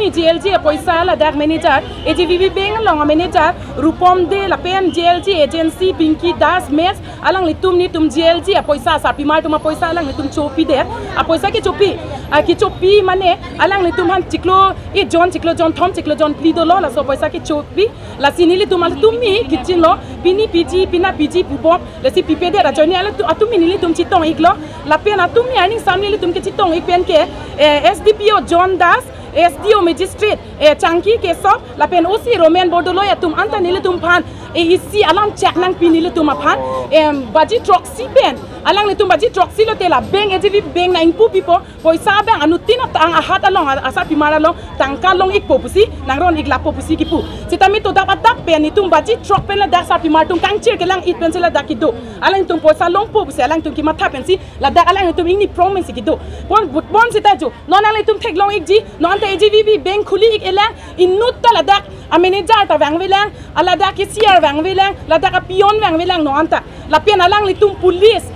tumi JLG poisa la dak manager AJVB bank long manager Rupom de la pen JLG agency Pinky Das mes alang litum ni tum JLG poisa sapi mar tuma poisa alang litum chopi de poisa ki chopi mane alang litum han ciklo John Tom ciklo John plido lo la so poisa ki chopi la sini litum al tumi kitchen lo pini PG pina PG pupop la si pipede ra joini ala atumi ni litum chitong iklo la pen atumi ani samni litum ki chitong ipen ke SDPO John Das SDO Magistrate Changki Kesop la pen OC Roman Bodolo ya tum anta nile tum phan isi alam check nang pinile tum phan baji troxy pen alang le tum baji troxy lo tela bank AJV bank na impu pipo poisa bank anutina tang ahat along asa pimara long tangka long ik popusi nang ron ik la popusi kipu sitami to dapat tak pen itum baji trox pen la dak sa pimar tum kangchir ke lang it pen sela dakido alang tum poisa long popusi alang tum ki matha pen si la dak alang tum ingni promise kido bon sita jo non alang tum thek long ik ji non AJVB bank khuli ik elang inut ta ladak a manager ta wang velang ala dak CR wang velang la dak a pion wang velang no anta la pen alang litum police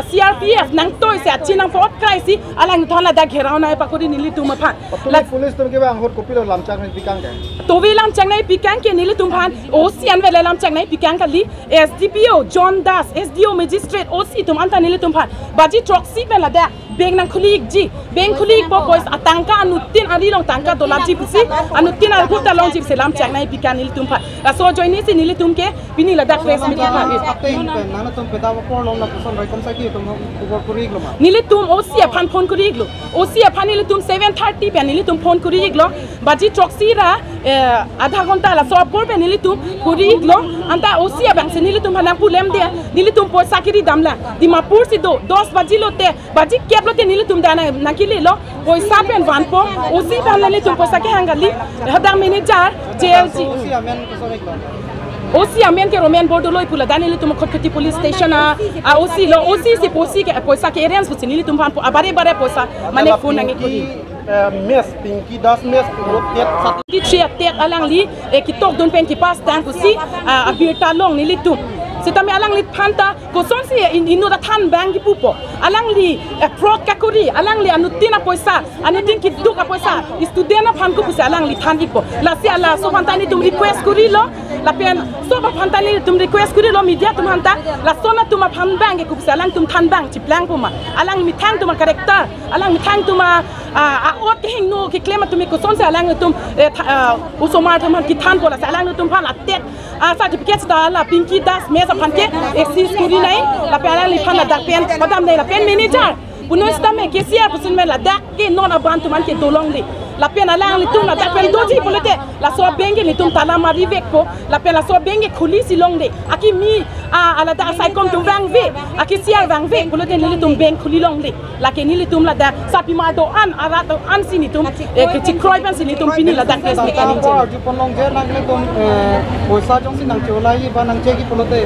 CRPF nang toy se achinang fort crisis alang thona dak gherau na pakuri nili tum phan la police tum ke bang hot copy lo lam chak nai pikang ke to we lam chak nai pikang ke nili tum phan OC an vela lam chak nai pikang kali SDPO John Das SDO Magistrate OC tum anta nili tum phan baji troxy vela dak bank nang khulik ji bank khulik bo boys atangka anutin ari long tangka dolar ji pusi anutin al puta long ji selam chak nai pikan nil tum pha la so join ni si nil tum ke bini la dak press meet pha nana tum peta por long na puson rai kom sa ki tum kurik lo ma nil tum OC phan phone kurik lo OC phan nil tum 7:30 pe nil tum phone kurik lo baji troxy ra adha ghonta la so por pe nil tum kurik lo anta OC bang se nil tum hanang pulem de nil tum po sakiri damla dimapur si do 10 baji lo te baji lo te nili tum dana nakili lo poisa pen van po osi ban nili tum poisa ke hangali hadang manager JLG osi amen ke roman bordo loi pula dani nili tum khotkhoti police station osi lo osi se posi ke poisa ke areas pusi nili tum van po abare bare poisa mane phone nangi ko mes Pinky Das mes tet sat ki chia tek alang li ki tok don pen ki pas tan pusi abirta long nili tum sitami alang li phanta ko son si inu da than bank ki pupo alang li fraud kakuri alang li anutina poisa anutin ki duka poisa student na phan ko pusa alang li than ipo la si ala so phantani tum request kuri lo la pen so ba phantani tum request kuri lo media tum hanta la sona tum phan bank ko pusa alang tum than bank chi plan puma alang mi thang tum character alang mi thang tum ot ki hing no ki claim tum ko son si alang tum usomar tum ki than pola alang tum phan atet certificate da la Pinky Das mes panke exis kuri nai la pela li phana dak pen padam nei la pen manager puno stame ke sia pusin me la dak ke non abantu man ke dolong li la pena lang li tum la dak pen doji polete la so benge li tum tala mari vek po la pena so benge khuli si long de aki mi ala da sai kom tum wang ve aki sia wang ve polete ni li tum beng khuli long de la ke ni li tum la da sapi ma do an ara do an sini tum ke chi kroi ban sini tum pini la dak kes mekanik ju ponlong je nang le tum poisa jong sin nang cholai ba nang che ki polete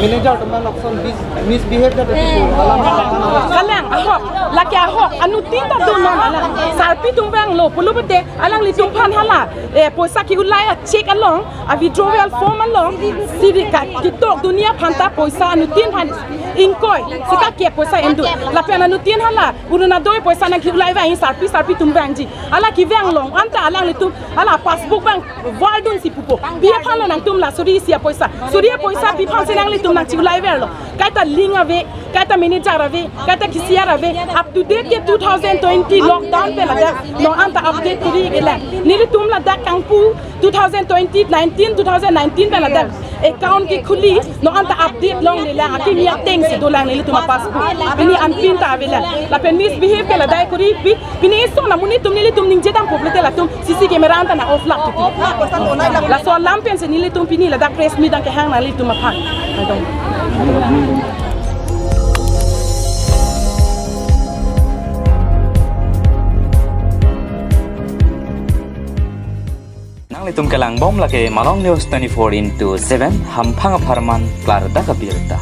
manager tum nang option misbehave da kalang ahok la ke ahok anutin ta do no ala sarpi tum wang lo pulubete alang li tum phan hala poisa ki ulai check along withdrawal form along sirika ki tok dunia phanta poisa anutin phan inkoi sika ke poisa endu la pena anutin hala uruna doi poisa na ki ulai wa in sarpi tum wang ji ala ki wang long anta alang li tum ala passbook bang waldun si pupo bia phan nang tum la suri sia poisa pi phan senang li tum nang chi ulai ver lo kaita ling ave kaita manager ave kaita kisiar ave up to date ke 2020 lockdown pe la no anta update kuri gela nili tum la dak kangpu 2019 pe la dak account ki khuli no anta update long le la aki mi teng si dolang nili tum passbook bini anpin ta avela la pen misbehave pe la dai kuri bini so na muni tum nili tum ning jedang poplete la tum CC camera anta na off lock tu la so lampen se nili tum pini la dak press mi dang ke hang na li tum phan Tum kelang bom lake Malong News 24/7 hampang aparman klar da kabirta.